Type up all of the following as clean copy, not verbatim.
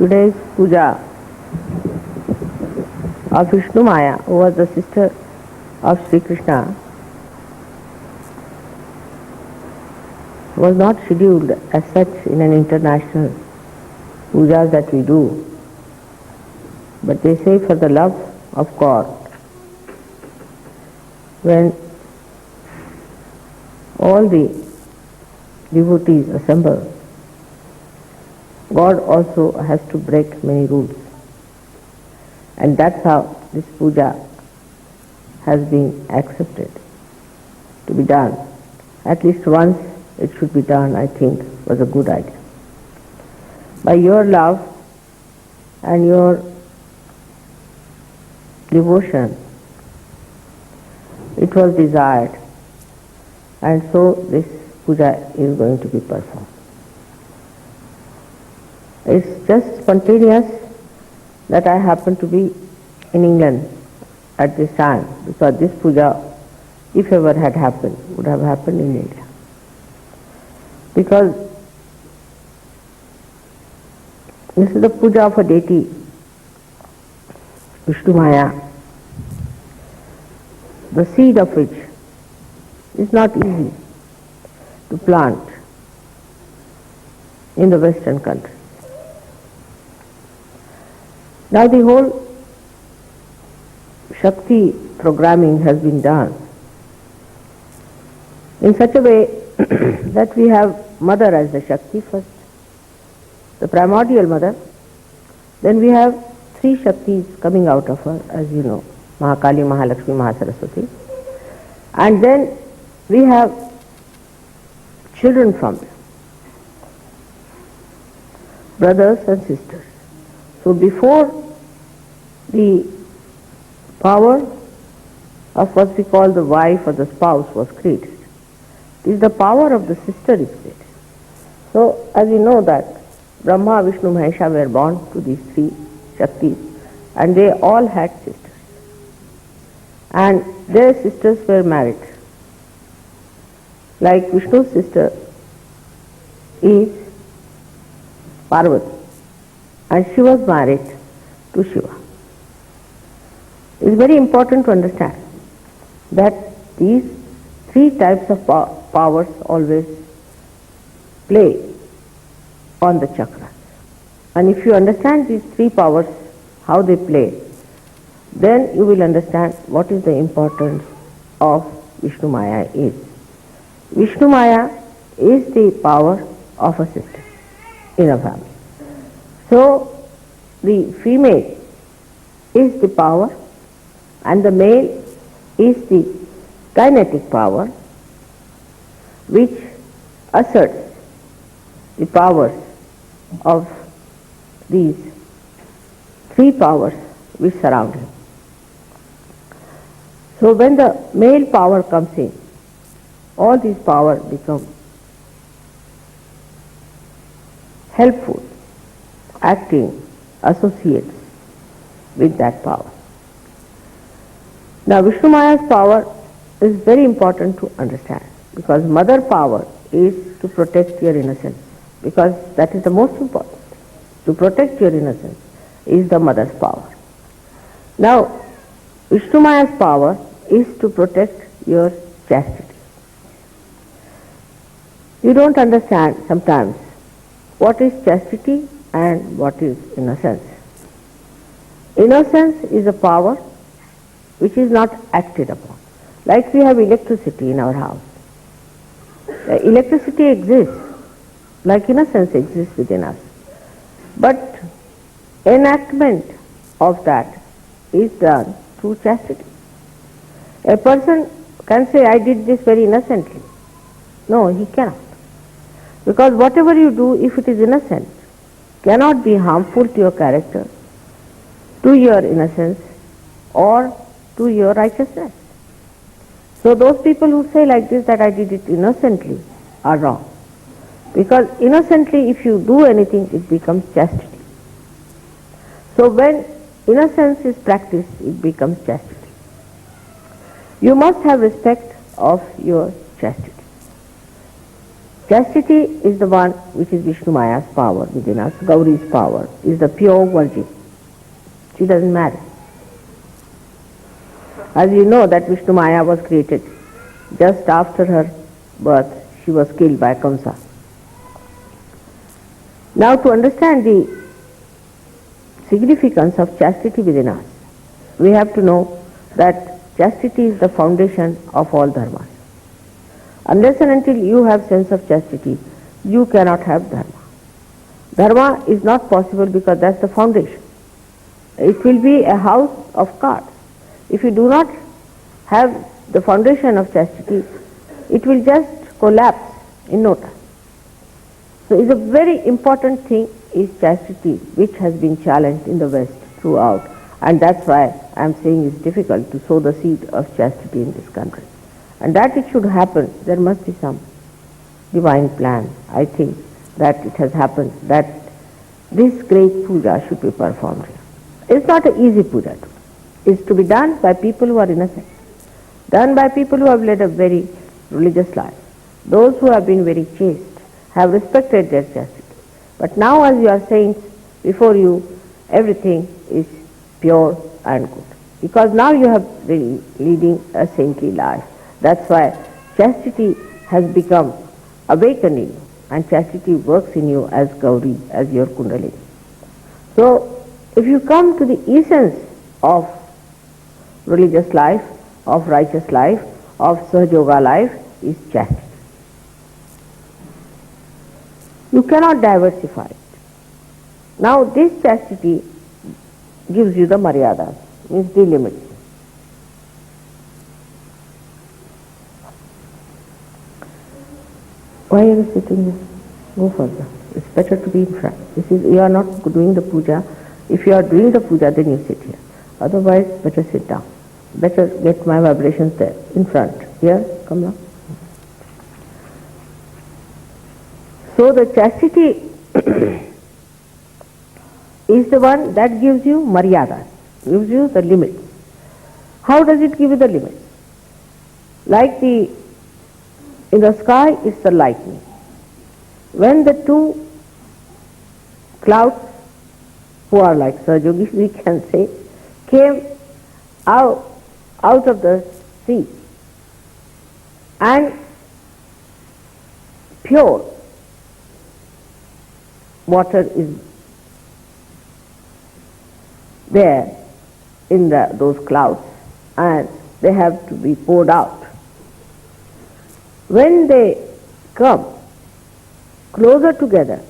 Today's Puja of Vishnumaya, who was the sister of Sri Krishna, was not scheduled as such in an international pujas that we do, but they say for the love of God, when all the devotees assemble, God also has to break many rules. And that's how this puja has been accepted to be done. At least once it should be done, I think, was a good idea. By your love and your devotion, it was desired, and so this puja is going to be performed. It's just spontaneous that I happen to be in England at this time, because this puja, if ever had happened, would have happened in India. Because this is the puja of a deity, Vishnumaya, the seed of which is not easy to plant in the Western countries. Now the whole Shakti programming has been done in such a way that we have Mother as the Shakti first, the primordial Mother. Then we have three Shaktis coming out of her, as you know, Mahakali, Mahalakshmi, Mahasaraswati. And then we have children from them, brothers and sisters. So before the power of what we call the wife or the spouse was created, it is the power of the sister is created. So as you know that Brahma, Vishnu, Mahesha were born to these three Shaktis, and they all had sisters. And their sisters were married. Like Vishnu's sister is Parvati, and she was married to Shiva. It is very important to understand that these three types of powers always play on the chakras. And if you understand these three powers, how they play, then you will understand what is the importance of Vishnumaya is. Vishnumaya is the power of a sister in a family. So the female is the power and the male is the kinetic power, which asserts the powers of these three powers which surround him. So when the male power comes in, all these powers become helpful, acting associates with that power. Now Vishnumaya's power is very important to understand, because mother power is to protect your innocence, because that is the most important. To protect your innocence is the mother's power. Now Vishnumaya's power is to protect your chastity. You don't understand sometimes what is chastity and what is innocence. Innocence is a power which is not acted upon. Like we have electricity in our house. Electricity exists, like innocence exists within us. But enactment of that is done through chastity. A person can say, I did this very innocently. No, he cannot. Because whatever you do, if it is innocent, cannot be harmful to your character, to your innocence, or to your righteousness. So those people who say like this, that I did it innocently, are wrong. Because innocently, if you do anything, it becomes chastity. So when innocence is practiced, it becomes chastity. You must have respect of your chastity. Chastity is the one which is Vishnumaya's power within us. Gauri's power is the pure virgin. She doesn't marry. As you know that Vishnumaya was created just after her birth. She was killed by Kamsa. Now to understand the significance of chastity within us, we have to know that chastity is the foundation of all dharmas. Unless and until you have sense of chastity, you cannot have dharma. Dharma is not possible because that's the foundation. It will be a house of cards. If you do not have the foundation of chastity, it will just collapse in no time. So it's a very important thing is chastity, which has been challenged in the West throughout, and that's why I'm saying it's difficult to sow the seed of chastity in this country. And that it should happen, there must be some divine plan. I think that it has happened, that this great puja should be performed here. It's not an easy puja. It's to be done by people who are innocent, done by people who have led a very religious life. Those who have been very chaste have respected their chastity. But now as you are saints, before you, everything is pure and good. Because now you have been leading a saintly life. That's why chastity has become awakened in you, and chastity works in you as Gauri, as your Kundalini. So, if you come to the essence of religious life, of righteous life, of Sahaja Yoga life, is chastity. You cannot diversify it. Now, this chastity gives you the maryadas, means the limits. Why are you sitting here? Go further. It's better to be in front. You are not doing the puja. If you are doing the puja, then you sit here. Otherwise, better sit down. Better get my vibrations there, in front. Here, come now. So the chastity is the one that gives you maryada, gives you the limits. How does it give you the limits? Like in the sky is the lightning. When the two clouds, who are like Sahajogis, we can say, came out of the sea, and pure water is there in those clouds, and they have to be poured out. When they come closer together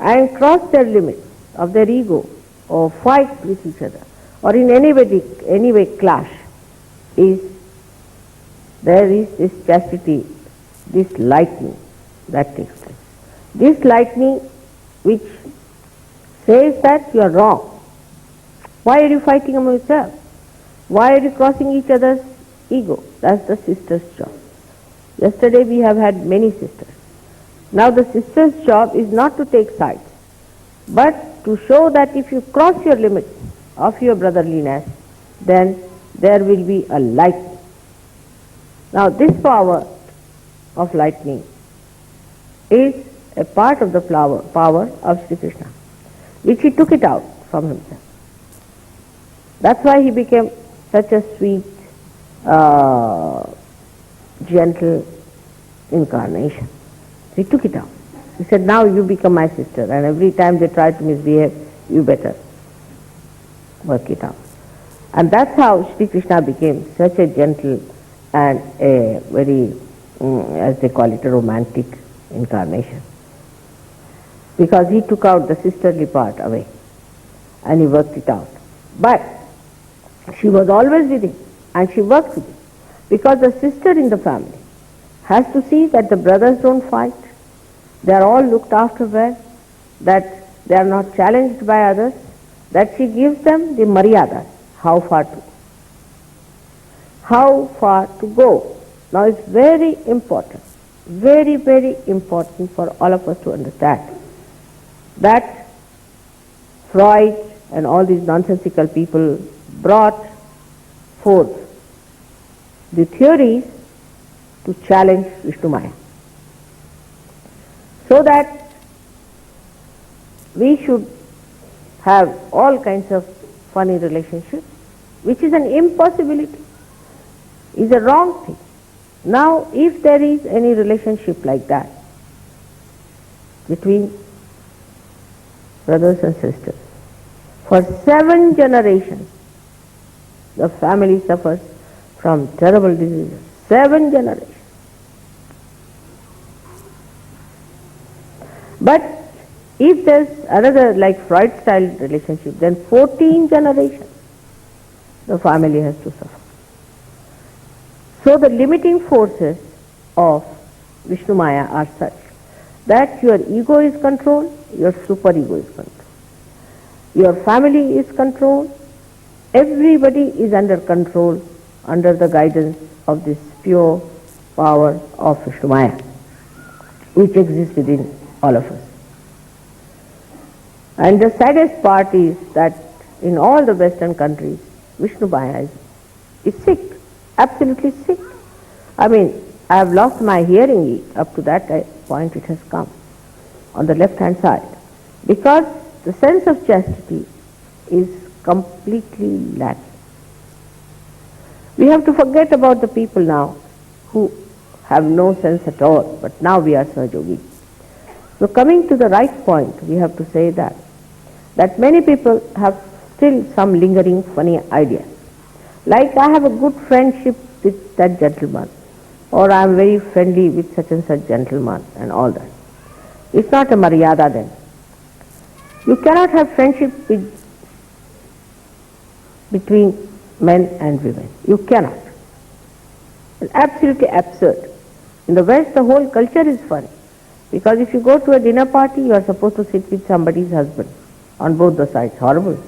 and cross their limits of their ego, or fight with each other, or in any way clash, there is this chastity, this lightning that takes place. This lightning which says that you are wrong. Why are you fighting among yourselves? Why are you crossing each other's ego? That's the sister's job. Yesterday we have had many sisters. Now the sister's job is not to take sides, but to show that if you cross your limits of your brotherliness, then there will be a lightning. Now this power of lightning is a part of the power of Sri Krishna, which he took it out from himself. That's why he became such a sweet, gentle incarnation. He took it out. He said, now you become my sister, and every time they try to misbehave, you better work it out. And that's how Sri Krishna became such a gentle and a very, as they call it, a romantic incarnation. Because he took out the sisterly part away, and he worked it out. But she was always with him, and she worked with him. Because the sister in the family has to see that the brothers don't fight, they are all looked after well, that they are not challenged by others, that she gives them the maryadas, how far to go. How far to go. Now it's very important, very, very important for all of us to understand that Freud and all these nonsensical people brought forth the theories to challenge Vishnumaya. So that we should have all kinds of funny relationships, which is an impossibility, is a wrong thing. Now, if there is any relationship like that between brothers and sisters, for 7 generations, the family suffers from terrible diseases. 7 generations. But if there's another like Freud style relationship, then 14 generations the family has to suffer. So the limiting forces of Vishnumaya are such that your ego is controlled, your superego is controlled, your family is controlled, everybody is under control under the guidance of this pure power of Vishnumaya, which exists within all of us. And the saddest part is that in all the Western countries, Vishnumaya is sick, absolutely sick. I mean, I have lost my hearing up to that point it has come on the left hand side, because the sense of chastity is completely lacking. We have to forget about the people now who have no sense at all, but now we are Sahaja Yogis. So coming to the right point, we have to say that many people have still some lingering funny ideas. Like, I have a good friendship with that gentleman, or I am very friendly with such and such gentleman, and all that. It's not a maryada then. You cannot have friendship between men and women. You cannot. It's absolutely absurd. In the West, the whole culture is funny. Because if you go to a dinner party, you are supposed to sit with somebody's husband on both the sides. Horrible.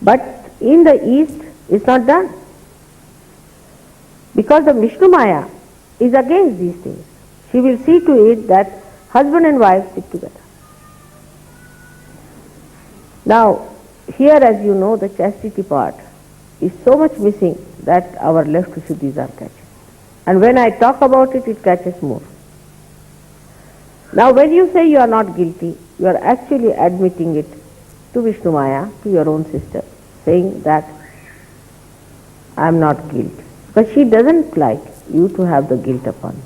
But in the East, it's not done. Because the Vishnumaya is against these things. She will see to it that husband and wife sit together. Now, here, as you know, the chastity part is so much missing that our left Vishuddhis are catching. And when I talk about it, it catches more. Now, when you say you are not guilty, you are actually admitting it to Vishnumaya, to your own sister, saying that I am not guilty. Because she doesn't like you to have the guilt upon you.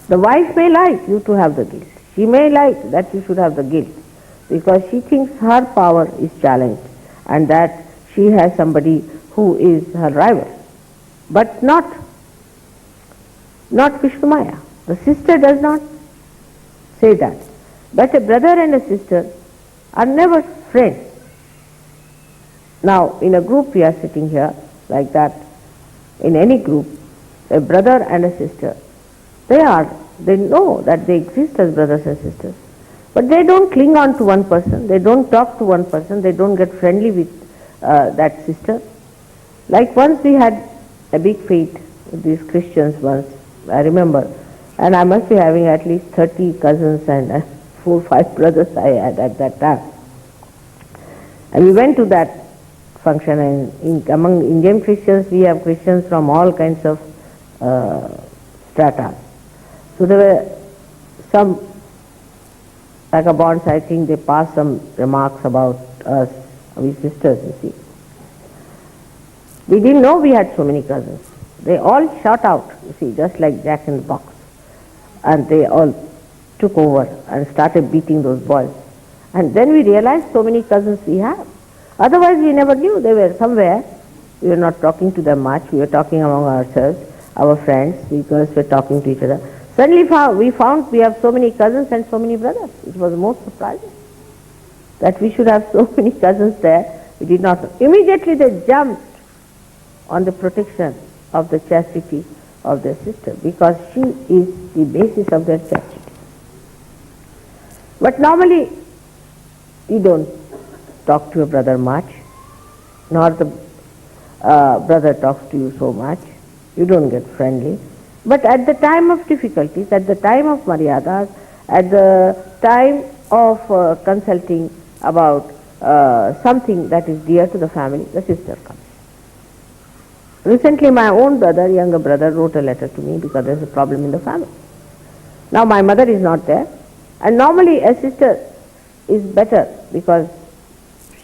The wife may like you to have the guilt. She may like that you should have the guilt, because she thinks her power is challenged and that she has somebody who is her rival. But not Vishnumaya. The sister does not say that. But a brother and a sister are never friends. Now, in a group we are sitting here like that, in any group, a brother and a sister, they know that they exist as brothers and sisters. But they don't cling on to one person, they don't talk to one person, they don't get friendly with that sister. Like once we had a big fight with these Christians once, I remember, and I must be having at least 30 cousins and 4 or 5 brothers I had at that time. And we went to that function, and among Indian Christians we have Christians from all kinds of strata. So there were some vagabonds, I think they passed some remarks about us, we sisters, you see. We didn't know we had so many cousins. They all shot out, you see, just like Jack in the Box. And they all took over and started beating those boys. And then we realized so many cousins we have. Otherwise we never knew. They were somewhere. We were not talking to them much. We were talking among ourselves, our friends, because we were talking to each other. Suddenly we found we have so many cousins and so many brothers. It was most surprising that we should have so many cousins there. We did not know. Immediately they jumped on the protection of the chastity of their sister, because she is the basis of their chastity. But normally you don't talk to your brother much, nor the brother talks to you so much. You don't get friendly. But at the time of difficulties, at the time of maryadas, at the time of consulting about something that is dear to the family, the sister comes. Recently my own brother, younger brother, wrote a letter to me because there is a problem in the family. Now my mother is not there, And normally a sister is better because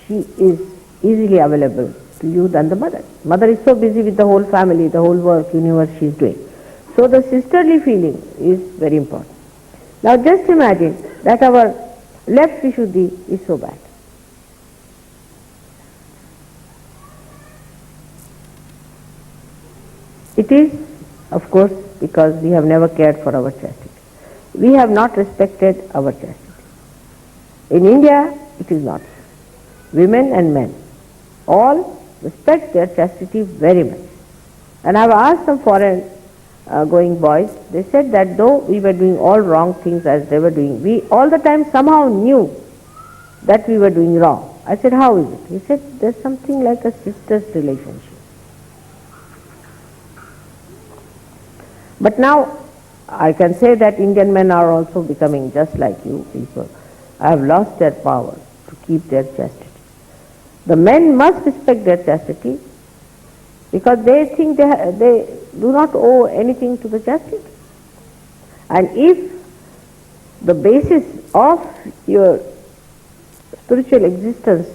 she is easily available to you than the mother. Mother is so busy with the whole family, the whole work, universe she is doing. So the sisterly feeling is very important. Now just imagine that our left Vishuddhi is so bad. It is, of course, because we have never cared for our chastity. We have not respected our chastity. In India, it is not. Women and men all respect their chastity very much. And I have asked some foreign going boys, they said that though we were doing all wrong things as they were doing, we all the time somehow knew that we were doing wrong. I said, how is it? He said, there's something like a sister's relationship. But now I can say that Indian men are also becoming just like you people. Have lost their power to keep their chastity. The men must respect their chastity because they think they do not owe anything to the chastity. And if the basis of your spiritual existence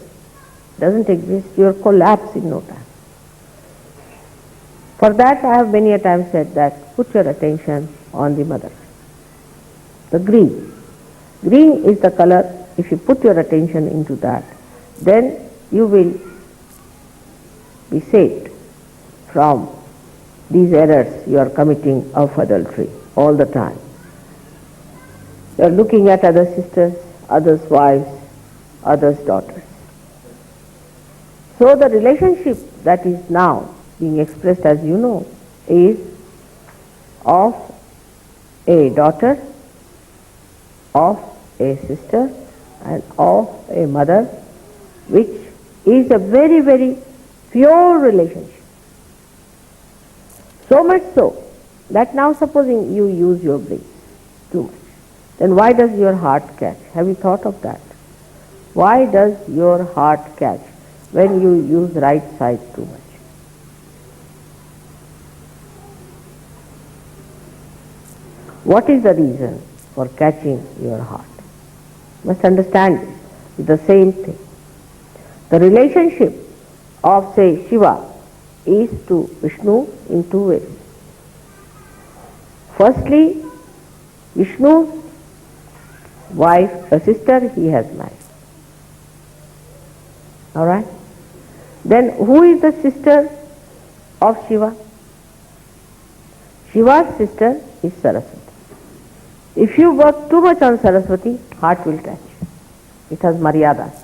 doesn't exist, you will collapse in no time. For that I have many a time said that put your attention on the mother. The green. Green is the color. If you put your attention into that, then you will be saved from these errors you are committing of adultery all the time. You are looking at other sisters, others' wives, others' daughters. So the relationship that is now being expressed, as you know, is of a daughter, of a sister, and of a mother, which is a very, very pure relationship. So much so that now supposing you use your brain too much, then why does your heart catch? Have you thought of that? Why does your heart catch when you use right side too much? What is the reason for catching your heart? You must understand this. It's the same thing. The relationship of, say, Shiva is to Vishnu in two ways. Firstly, Vishnu's wife, a sister, he has married. Alright? Then who is the sister of Shiva? Shiva's sister is Saraswati. If you work too much on Saraswati, heart will catch. It has maryadas.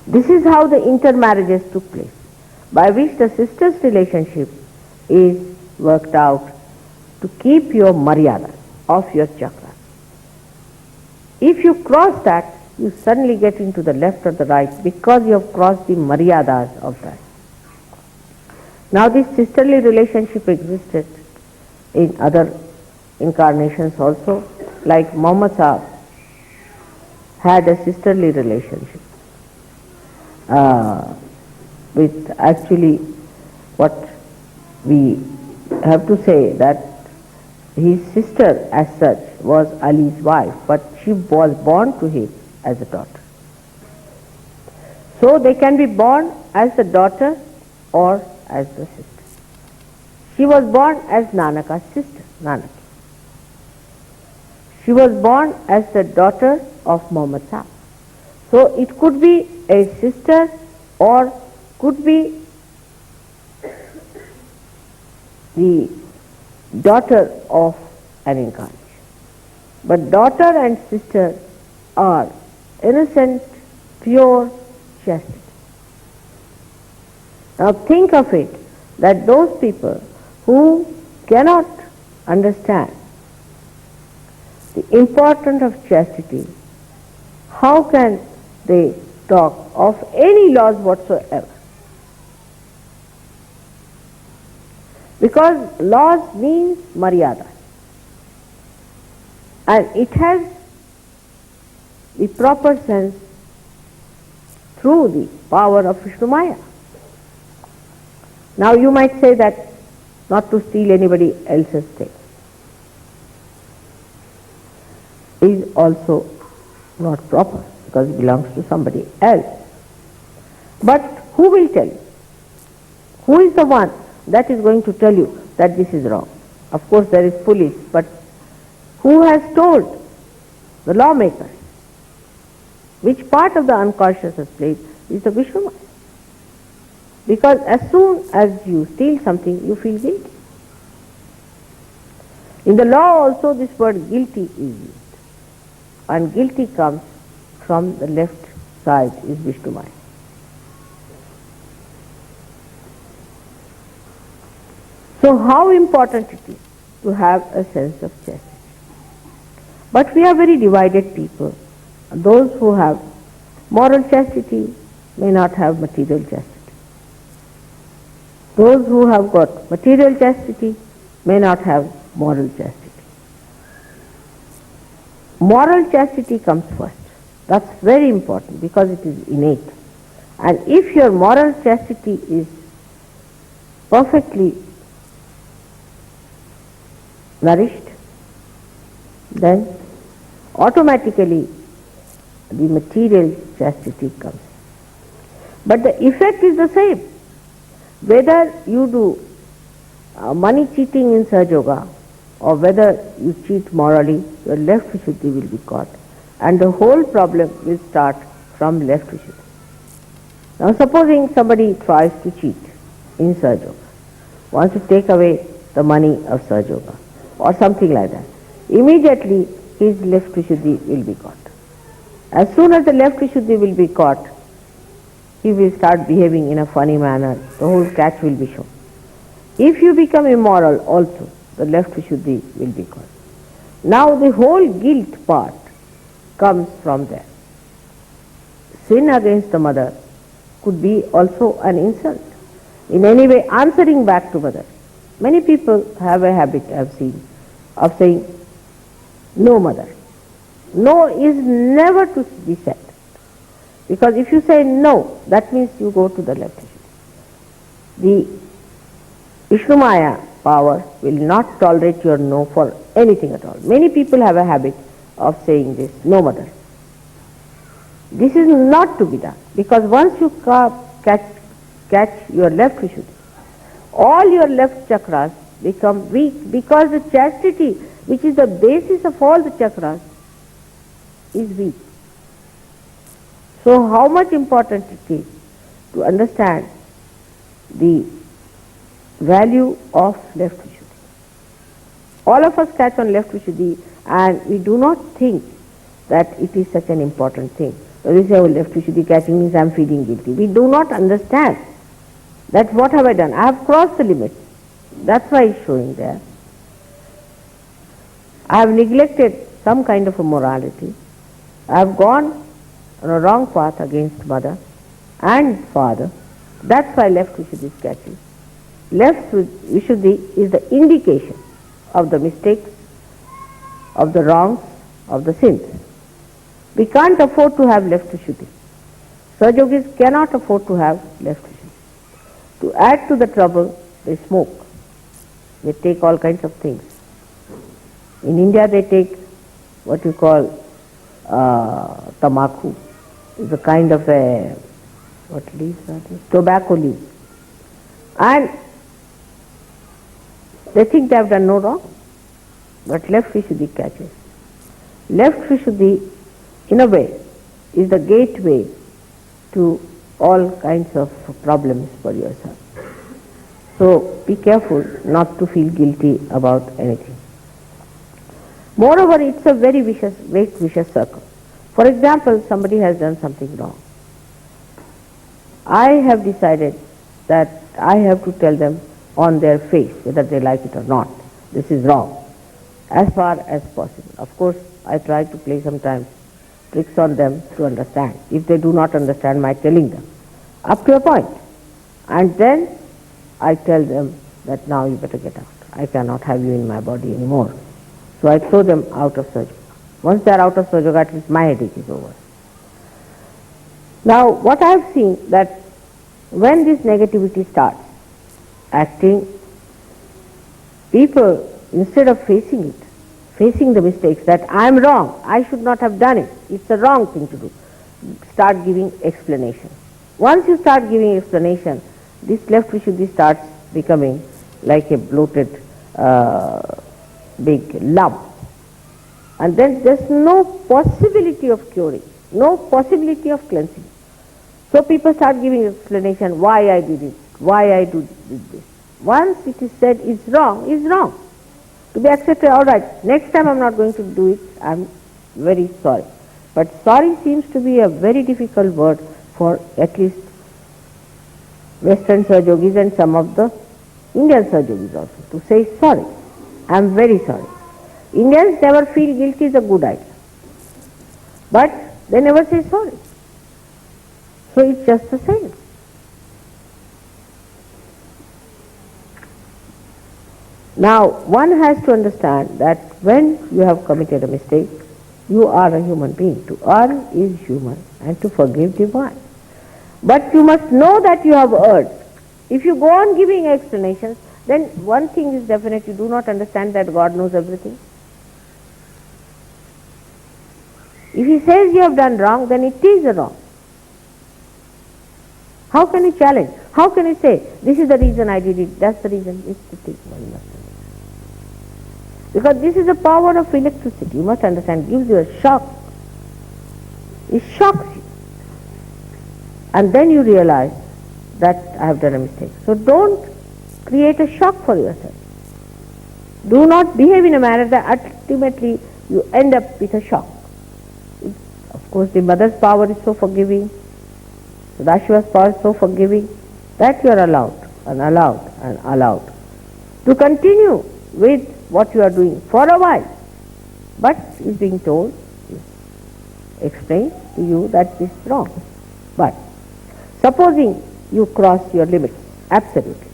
This is how the intermarriages took place, by which the sister's relationship is worked out to keep your maryada of your chakra. If you cross that, you suddenly get into the left or the right because you have crossed the maryadas of that. Now this sisterly relationship existed in other incarnations also, like Muhammad Sahib had a sisterly relationship with, actually, what we have to say that his sister as such was Ali's wife, but she was born to him as a daughter. So they can be born as the daughter or as the sister. She was born as Nanaka's sister, Nanaki. She was born as the daughter of Muhammad Sahib. So it could be a sister or could be the daughter of an incarnation. But daughter and sister are innocent, pure chastity. Now think of it, that those people who cannot understand the importance of chastity, how can they talk of any laws whatsoever? Because laws means maryada, and it has the proper sense through the power of Vishnumaya. Now you might say that not to steal anybody else's thing. is also not proper because it belongs to somebody else. But who will tell you? Who is the one that is going to tell you that this is wrong? Of course there is police, but who has told the lawmakers? Which part of the unconscious has played is the Vishnumaya. Because as soon as you steal something, you feel guilty. In the law also this word guilty is used. And guilty comes from the left side is Vishnumaya. So how important it is to have a sense of chastity. But we are very divided people. Those who have moral chastity may not have material chastity. Those who have got material chastity may not have moral chastity. Moral chastity comes first. That's very important because it is innate. And if your moral chastity is perfectly nourished, then automatically the material chastity comes. But the effect is the same. Whether you do money cheating in Sahaja Yoga or whether you cheat morally, your left Vishuddhi will be caught. And the whole problem will start from left Vishuddhi. Now supposing somebody tries to cheat in Sahaja Yoga, wants to take away the money of Sahaja Yoga or something like that, immediately his left Vishuddhi will be caught. As soon as the left Vishuddhi will be caught, he will start behaving in a funny manner. The whole catch will be shown. If you become immoral also, the left Vishuddhi will be caught. Now the whole guilt part comes from there. Sin against the mother could be also an insult. In any way answering back to mother. Many people have a habit, I have seen, of saying, no mother. No is never to be said. Because if you say no, that means you go to the left. The Vishnumaya power will not tolerate your no for anything at all. Many people have a habit of saying this, no mother. This is not to be done. Because once you catch your left Vishuddhi, all your left chakras become weak because the chastity, which is the basis of all the chakras, is weak. So how much important it is to understand the value of left Vishuddhi. All of us catch on left Vishuddhi and we do not think that it is such an important thing. So we say, oh, left Vishuddhi catching means I am feeling guilty. We do not understand that what have I done? I have crossed the limit. That's why it's showing there. I have neglected some kind of a morality. I have gone on a wrong path against mother and father. That's why left Vishuddhi is catching. Left Vishuddhi is the indication of the mistakes, of the wrongs, of the sins. We can't afford to have left Vishuddhi. Sahaja Yogis cannot afford to have left Vishuddhi. To add to the trouble, they smoke. They take all kinds of things. In India they take what you call tamaku. It's a kind of a, what leaves are these? Tobacco leaves. And they think they have done no wrong. But left Vishuddhi catches. Left Vishuddhi, in a way, is the gateway to all kinds of problems for yourself. So be careful not to feel guilty about anything. Moreover, it's a very vicious circle. For example, somebody has done something wrong. I have decided that I have to tell them on their face whether they like it or not. This is wrong, as far as possible. Of course, I try to play sometimes tricks on them to understand. If they do not understand my telling them, up to a point. And then I tell them that now you better get out. I cannot have you in my body anymore. So I throw them out of Sahaja Yoga. Once they are out of Sahaja Yoga, at least my headache is over. Now what I have seen that when this negativity starts acting, people instead of facing it, facing the mistakes, that I am wrong, I should not have done it, it's a wrong thing to do, start giving explanation. Once you start giving explanation, this left Vishuddhi starts becoming like a bloated big lump. And then there's no possibility of curing, no possibility of cleansing. So people start giving explanation why I did it, why I did this. Once it is said is wrong, is wrong. To be accepted, all right, next time I'm not going to do it, I'm very sorry. But sorry seems to be a very difficult word for at least Western Sahaja Yogis and some of the Indian Sahaja Yogis also, to say sorry, I'm very sorry. Indians never feel guilty is a good idea, but they never say sorry. So it's just the same. Now, one has to understand that when you have committed a mistake, you are a human being. To err is human and to forgive divine. But you must know that you have erred. If you go on giving explanations, then one thing is definite, you do not understand that God knows everything. If He says you have done wrong, then it is a wrong. How can you challenge? How can you say, this is the reason I did it, that's the reason? It's the thing one must understand. Because this is the power of electricity, you must understand, it gives you a shock. It shocks you. And then you realize that I have done a mistake. So don't create a shock for yourself. Do not behave in a manner that ultimately you end up with a shock. Of course, the mother's power is so forgiving, Sadashiva's power is so forgiving, that you are allowed and allowed and allowed to continue with what you are doing for a while. But is being told, explained to you that this is wrong. But supposing you cross your limits, absolutely,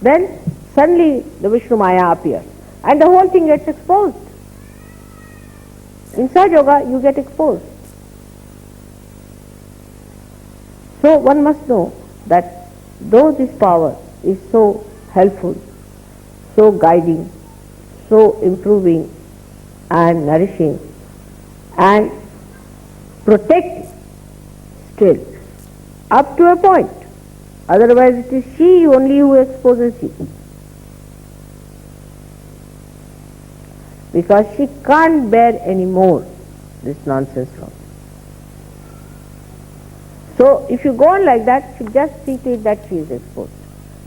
then suddenly the Vishnumaya appears and the whole thing gets exposed. In Sahaja Yoga, you get exposed. So one must know that though this power is so helpful, so guiding, so improving and nourishing and protecting, still, up to a point. Otherwise it is she only who exposes you. Because she can't bear any more this nonsense from you. So if you go on like that, you just see to it that she is exposed.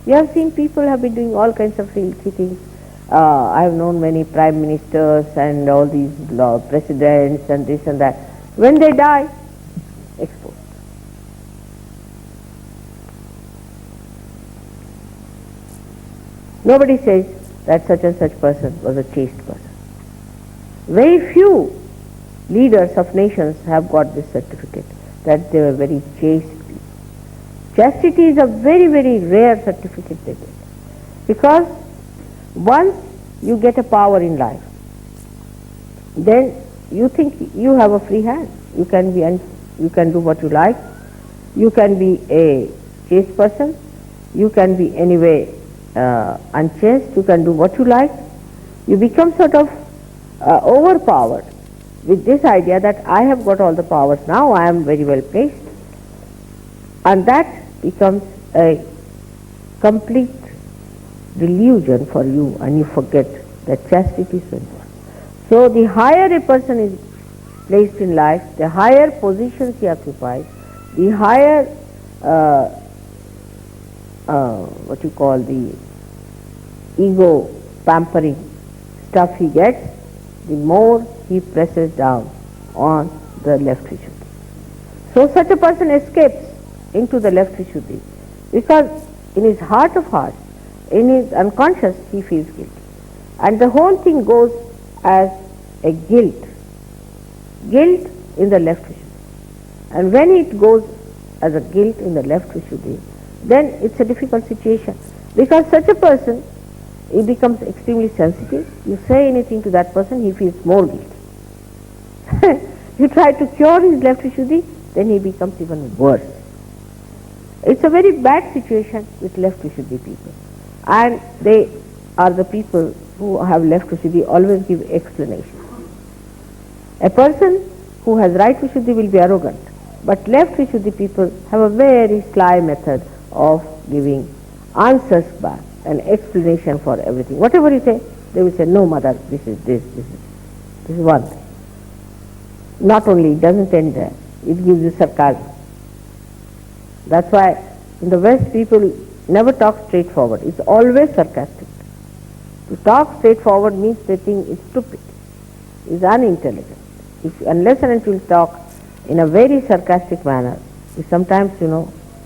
You have seen people have been doing all kinds of filthy things. I have known many prime ministers and all these presidents and this and that. When they die, exposed. Nobody says that such and such person was a chaste person. Very few leaders of nations have got this certificate, that they were very chaste people. Chastity is a very, very rare certificate they get. Because once you get a power in life, then you think you have a free hand. You can do what you like. You can be a chaste person. You can be anyway unchaste. You can do what you like. You become sort of overpowered with this idea that I have got all the powers now, I am very well placed. And that becomes a complete delusion for you, and you forget that chastity is so important. So the higher a person is placed in life, the higher positions he occupies, the higher what you call the ego pampering stuff he gets, the more he presses down on the left Vishuddhi. So such a person escapes into the left Vishuddhi because in his heart of hearts, in his unconscious, he feels guilty. And the whole thing goes as a guilt in the left Vishuddhi. And when it goes as a guilt in the left Vishuddhi, then it's a difficult situation, because such a person, he becomes extremely sensitive. You say anything to that person, he feels more guilty. You try to cure his left Vishuddhi, then he becomes even worse. It's a very bad situation with left Vishuddhi people. And they are the people who have left Vishuddhi always give explanations. A person who has right Vishuddhi will be arrogant, but left Vishuddhi people have a very sly method of giving answers back, an explanation for everything. Whatever you say, they will say, no mother, this is this, this is one thing. Not only, it doesn't end there, it gives you sarcasm. That's why in the West people never talk straightforward, it's always sarcastic. To talk straightforward means they think it's stupid, it's unintelligent. Unless and until you talk in a very sarcastic manner, sometimes,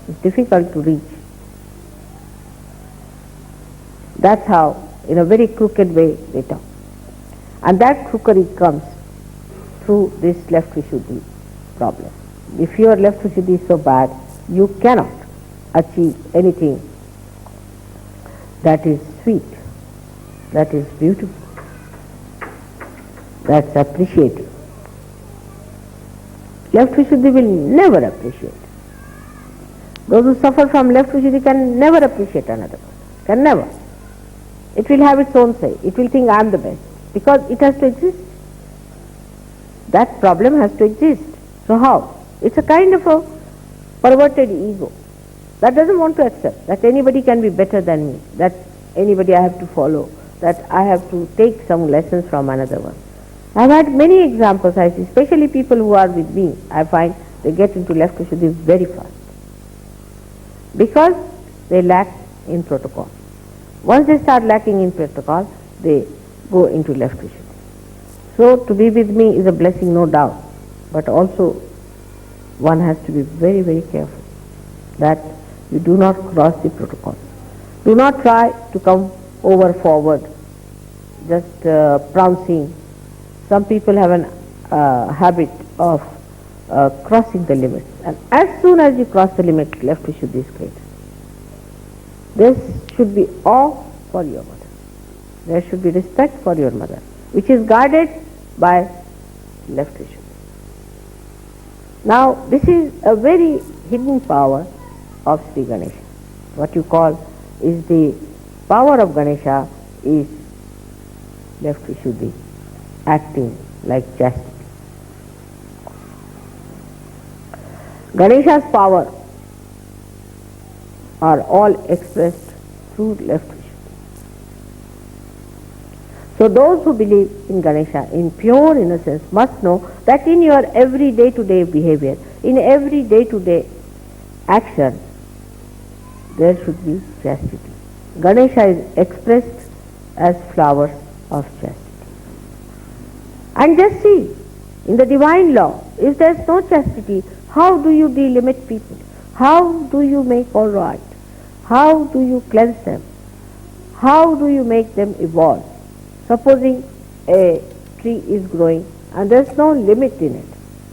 it's difficult to reach. That's how, in a very crooked way, they talk. And that crookery comes through this left Vishuddhi problem. If your left Vishuddhi is so bad, you cannot achieve anything that is sweet, that is beautiful, that's appreciated. Left Vishuddhi will never appreciate. Those who suffer from left Vishuddhi can never appreciate another person, can never. It will have its own say. It will think I am the best, because it has to exist. That problem has to exist. So how? It's a kind of a perverted ego that doesn't want to accept that anybody can be better than me, that anybody I have to follow, that I have to take some lessons from another one. I've had many examples, I see, especially people who are with me, I find they get into left Vishuddhi very fast because they lack in protocol. Once they start lacking in protocol, they go into left Vishuddhi. So to be with me is a blessing, no doubt, but also one has to be very, very careful that you do not cross the protocol. Do not try to come over forward, just prancing. Some people have an habit of crossing the limits, and as soon as you cross the limit, left Vishuddhi is great. This should be awe for your mother. There should be respect for your mother, which is guarded by left Vishuddhi. Now, this is a very hidden power of Sri Ganesha. What you call is the power of Ganesha is left Vishuddhi, acting like chastity. Ganesha's power are all expressed through left Vishuddhi. So those who believe in Ganesha in pure innocence must know that in your every day-to-day behavior, in every day-to-day action, there should be chastity. Ganesha is expressed as flowers of chastity. And just see, in the divine law, if there is no chastity, how do you delimit people? How do you make all right? How do you cleanse them? How do you make them evolve? Supposing a tree is growing and there is no limit in it,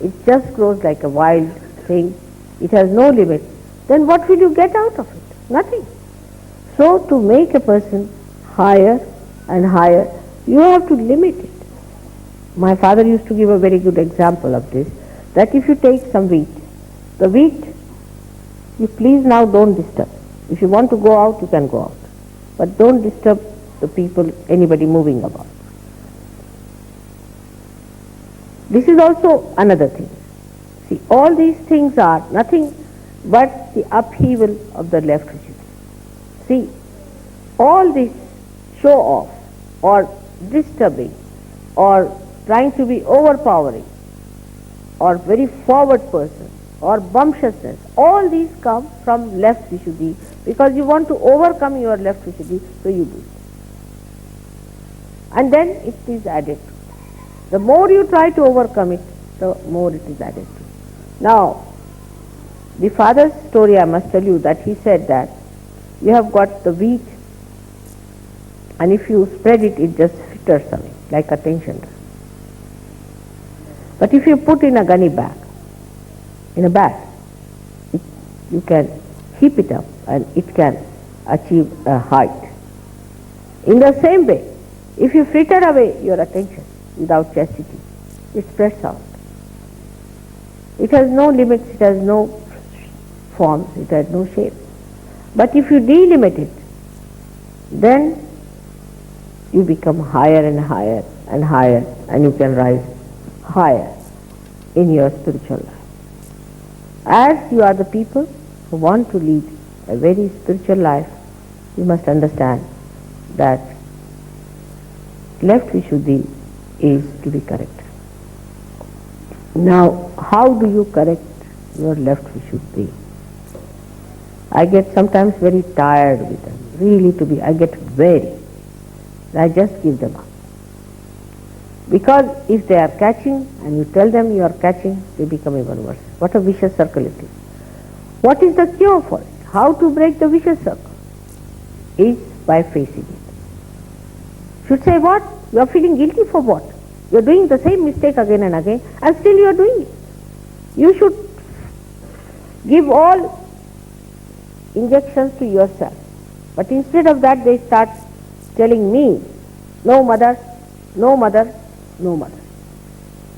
it just grows like a wild thing, it has no limit, then what will you get out of it? Nothing. So to make a person higher and higher, you have to limit it. My father used to give a very good example of this, that if you take some wheat, the wheat, you please now don't disturb. If you want to go out, you can go out, but don't disturb the people, anybody moving about. This is also another thing. See, all these things are nothing but the upheaval of the left Vishuddhi. See, all this show off or disturbing or trying to be overpowering or very forward person or bumptiousness, all these come from left Vishuddhi because you want to overcome your left Vishuddhi, so you do it. And then it is added to. The more you try to overcome it, the more it is added to. Now, the father's story, I must tell you that he said that you have got the wheat and if you spread it, it just fritters away like a tension drum. But if you put in a gunny bag, in a bag, you can heap it up and it can achieve a height. In the same way, if you fritter away your attention without chastity, it spreads out. It has no limits, it has no forms, it has no shape. But if you delimit it, then you become higher and higher and higher, and you can rise higher in your spiritual life. As you are the people who want to lead a very spiritual life, you must understand that left Vishuddhi is to be corrected. Now, how do you correct your left Vishuddhi? I get sometimes very tired with them. Really I get very. I just give them up. Because if they are catching and you tell them you are catching, they become even worse. What a vicious circle it is. What is the cure for it? How to break the vicious circle? Is by facing it. Should say what? You are feeling guilty for what? You are doing the same mistake again and again and still you are doing it. You should give all injections to yourself. But instead of that they start telling me, no mother, no mother, no mother.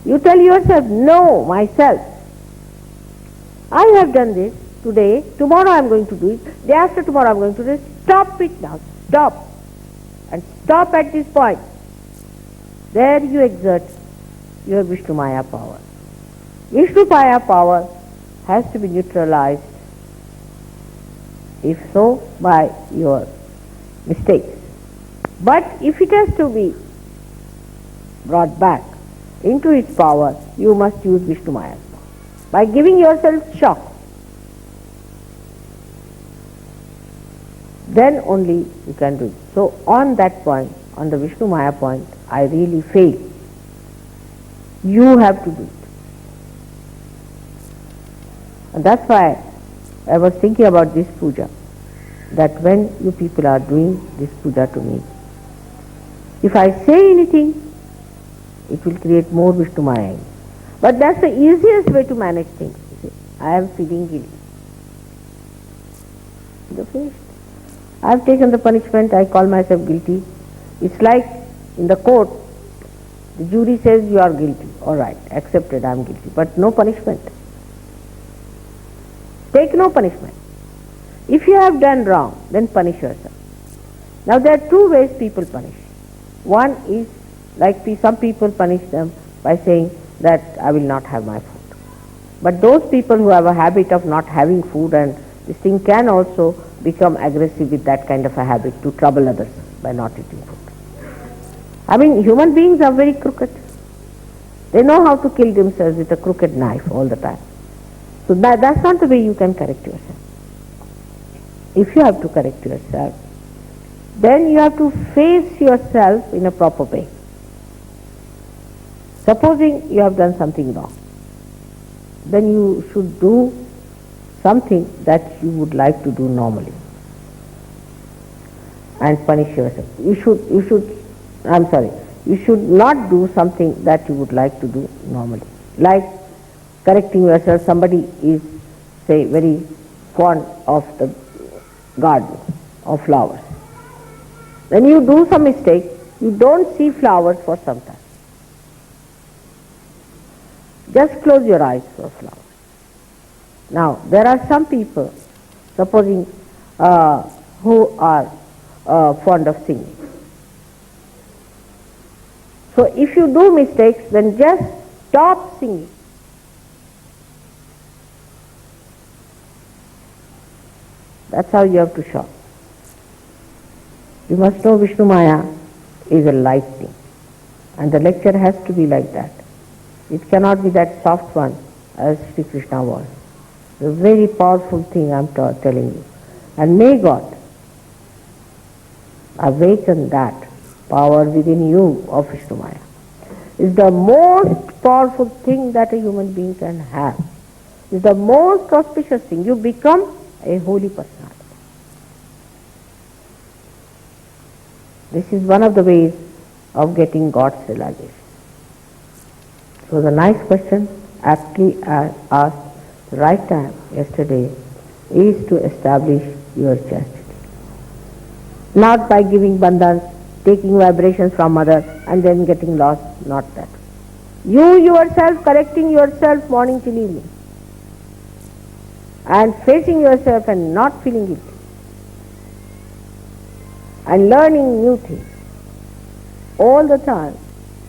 You tell yourself, no, myself. I have done this today, tomorrow I am going to do it, day after tomorrow I am going to do it. Stop it now, stop. And stop at this point. There you exert your Vishnumaya power. Vishnumaya power has to be neutralized, if so, by your mistakes. But if it has to be brought back into its power, you must use Vishnumaya by giving yourself shock. Then only you can do it. So on that point, on the Vishnumaya point, I really fail. You have to do it. And that's why I was thinking about this puja, that when you people are doing this puja to me, if I say anything, it will create more Vishnumaya. But that's the easiest way to manage things. I am feeling guilty. You're finished. I have taken the punishment, I call myself guilty. It's like in the court, the jury says you are guilty. All right, accepted, I am guilty. But no punishment. Take no punishment. If you have done wrong, then punish yourself. Now there are two ways people punish. One is like some people punish them by saying that I will not have my food. But those people who have a habit of not having food, and this thing can also become aggressive with that kind of a habit to trouble others by not eating food. I mean, human beings are very crooked. They know how to kill themselves with a crooked knife all the time. So that's not the way you can correct yourself. If you have to correct yourself, then you have to face yourself in a proper way. Supposing you have done something wrong, then you should do something that you would like to do normally and punish yourself. You should not do something that you would like to do normally. Like correcting yourself, somebody is, say, very fond of the garden, of flowers. When you do some mistake, you don't see flowers for some time. Just close your eyes for flowers. Now, there are some people, supposing, who are fond of singing. So if you do mistakes, then just stop singing. That's how you have to shout. You must know Vishnumaya is a light thing, and the lecture has to be like that. It cannot be that soft one as Sri Krishna was. It's a very powerful thing I am telling you. And may God awaken that power within you of Vishnumaya. It's the most powerful thing that a human being can have. It's the most auspicious thing. You become a holy personality. This is one of the ways of getting God's realization. So the nice question, aptly asked the right time yesterday, is to establish your chastity. Not by giving bandhans, taking vibrations from mother and then getting lost, not that. You yourself correcting yourself morning till evening and facing yourself and not feeling guilty and learning new things all the time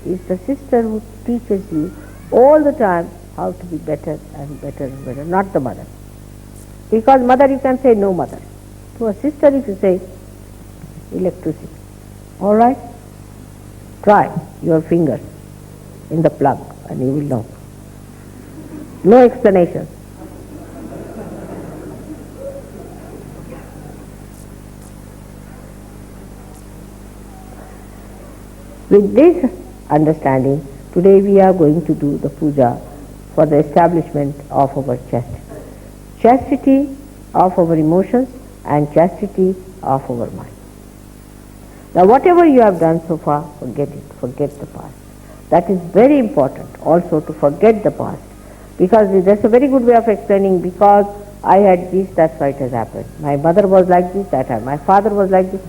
is the sister who teaches you all the time how to be better and better and better, not the mother. Because mother you can say no mother. To a sister if you say electricity, all right, try your fingers in the plug and you will know. No explanation. With this understanding, today we are going to do the puja for the establishment of our chastity. Chastity of our emotions and chastity of our mind. Now whatever you have done so far, forget it, forget the past. That is very important also, to forget the past. Because that's a very good way of explaining, because I had this, that's why it has happened. My mother was like this, that time. My father was like this.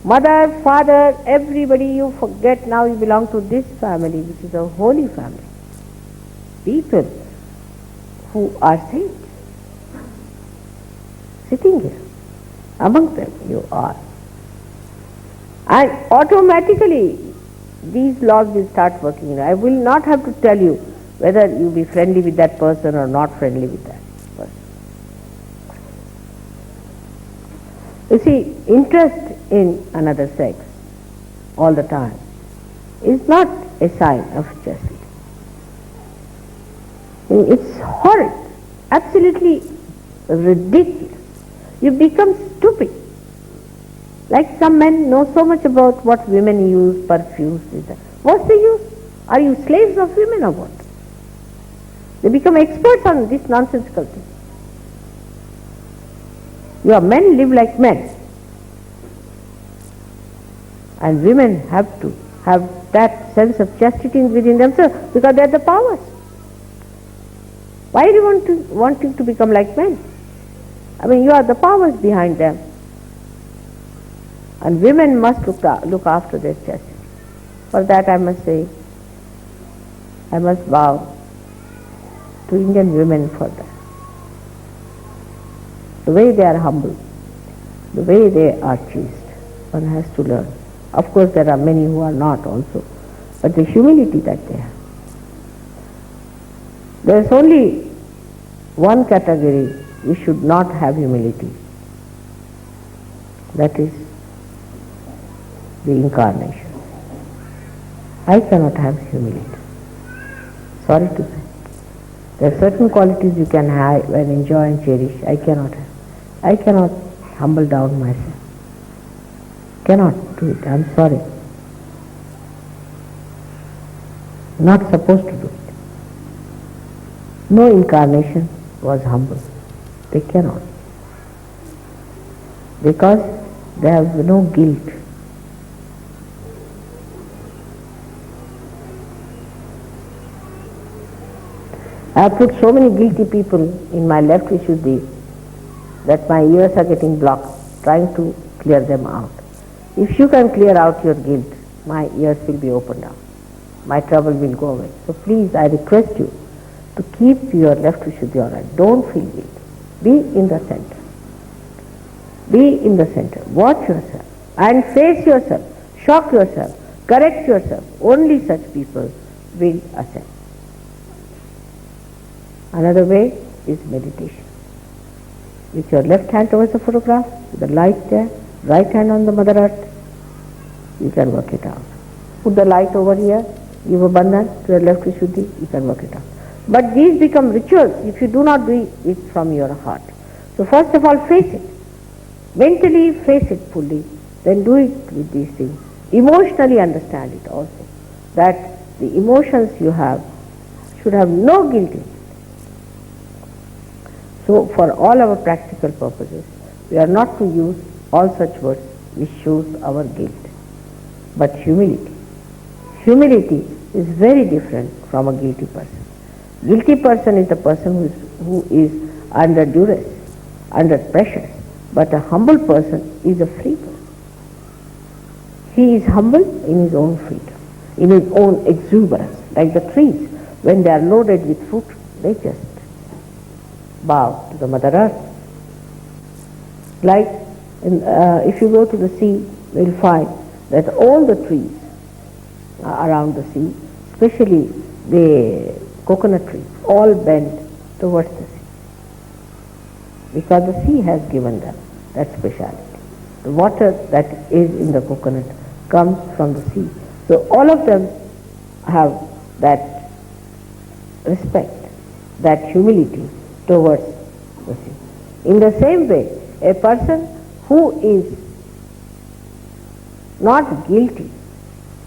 Mother, father, everybody you forget, now you belong to this family, which is a holy family. People who are saints, sitting here, among them you are. And automatically these laws will start working. I will not have to tell you whether you be friendly with that person or not friendly with that person. You see, interest in another sex all the time is not a sign of chastity. It's horrid, absolutely ridiculous. You become stupid. Like some men know so much about what women use, perfumes, what's the use? Are you slaves of women or what? They become experts on this nonsensical thing. Your men live like men. And women have to have that sense of chastity within themselves, because they are the powers. Why do you wanting to become like men? I mean, you are the powers behind them. And women must look after their chastity. For that I must say, I must bow to Indian women for that. The way they are humble, the way they are chaste, one has to learn. Of course there are many who are not also, but the humility that they have. There is only one category we should not have humility. That is the incarnation. I cannot have humility. Sorry to say. There are certain qualities you can have and enjoy and cherish. I cannot have. I cannot humble down myself. Cannot do it. I am sorry. Not supposed to do it. No incarnation was humble. They cannot. Because they have no guilt. I have put so many guilty people in my left Vishuddhi that my ears are getting blocked, trying to clear them out. If you can clear out your guilt, my ears will be opened up. My trouble will go away. So please, I request you to keep your left Vishuddhi alright. Don't feel guilty. Be in the center. Be in the center. Watch yourself and face yourself. Shock yourself. Correct yourself. Only such people will ascend. Another way is meditation. With your left hand towards the photograph, with the light there, right hand on the Mother Earth, you can work it out. Put the light over here, give a bandhan to your left Vishuddhi, you can work it out. But these become rituals if you do not do it from your heart. So first of all, face it. Mentally face it fully, then do it with these things. Emotionally understand it also, that the emotions you have should have no guilt in it. So for all our practical purposes, we are not to use all such words which shows our guilt, but humility. Humility is very different from a guilty person. Guilty person is the person who is under duress, under pressure, but a humble person is a free person. He is humble in his own freedom, in his own exuberance, like the trees. When they are loaded with fruit, they just bow to the Mother Earth. Like if you go to the sea, you will find that all the trees around the sea, especially they coconut trees, all bend towards the sea, because the sea has given them that speciality. The water that is in the coconut comes from the sea. So all of them have that respect, that humility towards the sea. In the same way, a person who is not guilty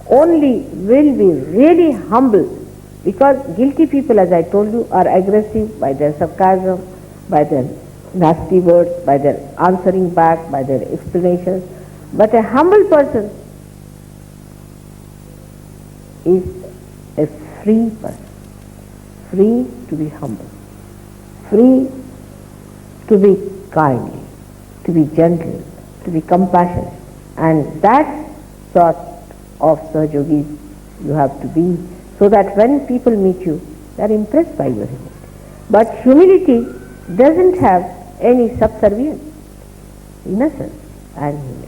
only will be really humble, because guilty people, as I told you, are aggressive by their sarcasm, by their nasty words, by their answering back, by their explanations. But a humble person is a free person, free to be humble, free to be kindly, to be gentle, to be compassionate. And that sort of Sahaja Yogis you have to be, so that when people meet you, they are impressed by your humility. But humility doesn't have any subservience, innocence and humility.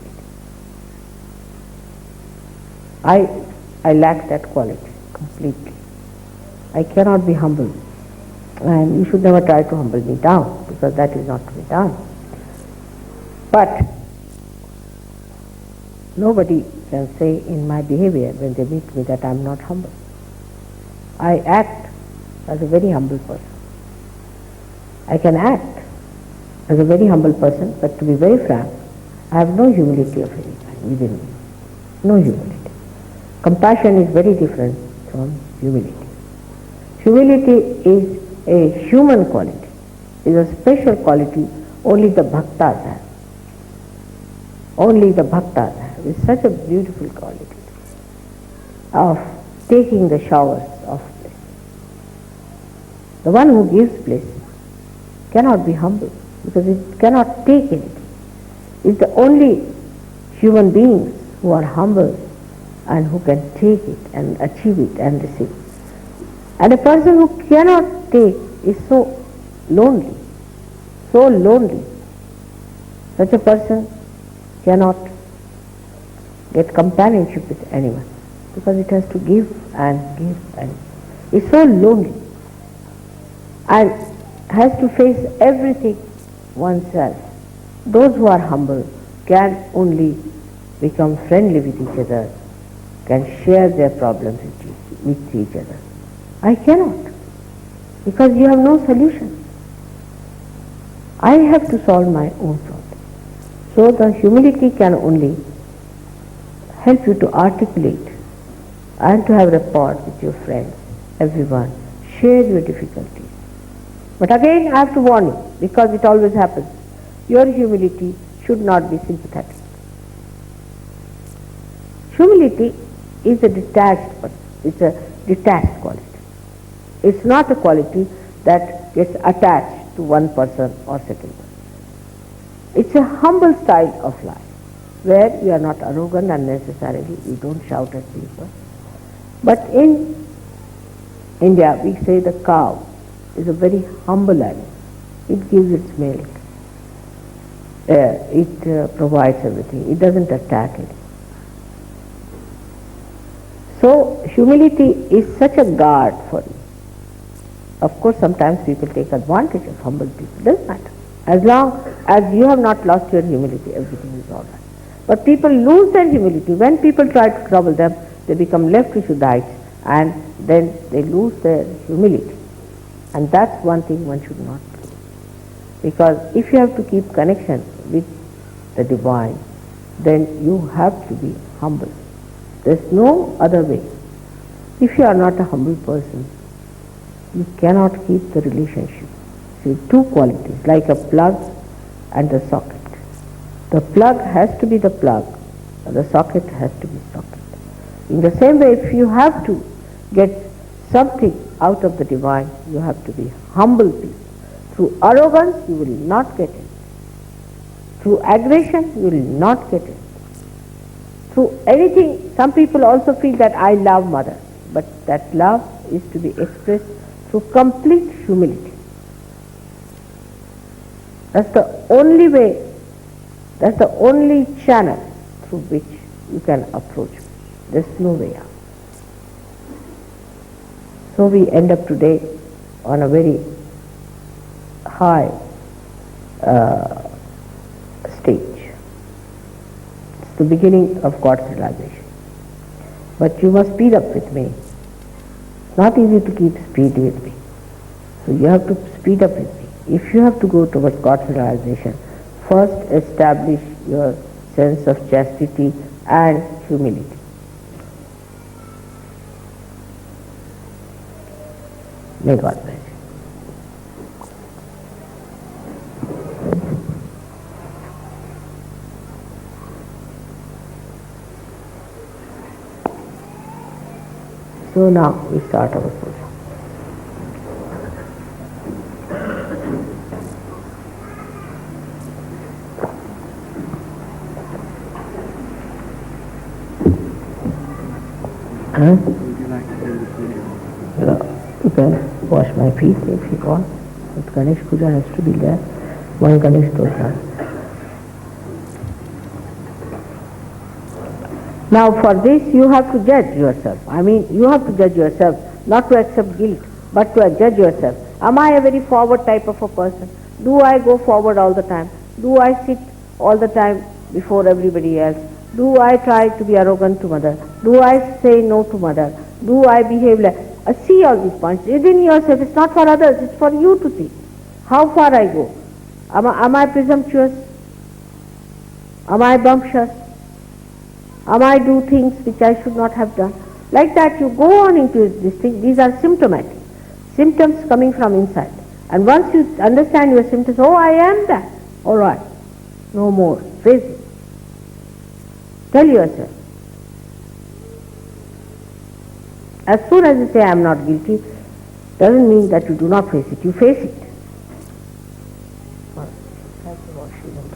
I lack that quality completely. I cannot be humble, and you should never try to humble me down, because that is not to be done. But nobody can say in my behavior when they meet me that I am not humble. I act as a very humble person. I can act as a very humble person, but to be very frank, I have no humility of any kind within me. No humility. Compassion is very different from humility. Humility is a human quality, is a special quality only the bhaktas have. Only the bhaktas have. It's such a beautiful quality of taking the showers of bliss. The one who gives bliss cannot be humble, because it cannot take anything. It's the only human beings who are humble and who can take it and achieve it and receive it. And a person who cannot take is so lonely, so lonely. Such a person cannot get companionship with anyone, because it has to give and give, and it's so lonely and has to face everything oneself. Those who are humble can only become friendly with each other, can share their problems with each other. I cannot, because you have no solution. I have to solve my own problem. So the humility can only help you to articulate and to have rapport with your friends, everyone, share your difficulties. But again I have to warn you, because it always happens, your humility should not be sympathetic. Humility is a detached quality. It's not a quality that gets attached to one person or second person. It's a humble style of life, where you are not arrogant unnecessarily, you don't shout at people. But in India, we say the cow is a very humble animal. It gives its milk. It provides everything. It doesn't attack it. So humility is such a guard for you. Of course, sometimes people take advantage of humble people. Doesn't matter. As long as you have not lost your humility, everything is all right. But people lose their humility. When people try to trouble them, they become left Vishuddhites, and then they lose their humility. And that's one thing one should not do. Because if you have to keep connection with the divine, then you have to be humble. There's no other way. If you are not a humble person, you cannot keep the relationship. See, two qualities, like a plug and a socket. The plug has to be the plug, and the socket has to be socket. In the same way, if you have to get something out of the divine, you have to be humble people. Through arrogance, you will not get it. Through aggression, you will not get it. Through anything, some people also feel that I love mother, but that love is to be expressed through complete humility. That's the only way, that's the only channel through which you can approach me. There's no way out. So we end up today on a very high stage. It's the beginning of God's realization. But you must speed up with me. It's not easy to keep speed with me. So you have to speed up with me. If you have to go towards God's realization, first establish your sense of chastity and humility. May God bless you. So now we start our puja. Huh? Would you like to do the puja? You can wash my feet if you want. But Ganesh Puja has to be there. One Ganesh Stotra. Now for this you have to judge yourself. You have to judge yourself, not to accept guilt, but to judge yourself. Am I a very forward type of a person? Do I go forward all the time? Do I sit all the time before everybody else? Do I try to be arrogant to mother? Do I say no to mother? Do I behave like... see all these points within yourself. It's not for others, it's for you to see. How far I go? Am I presumptuous? Am I bumptious? Am I do things which I should not have done? Like that you go on into this thing. These are symptomatic. Symptoms coming from inside. And once you understand your symptoms, oh, I am that. All right. No more. Face it. Tell yourself. As soon as you say I am not guilty, doesn't mean that you do not face it. You face it.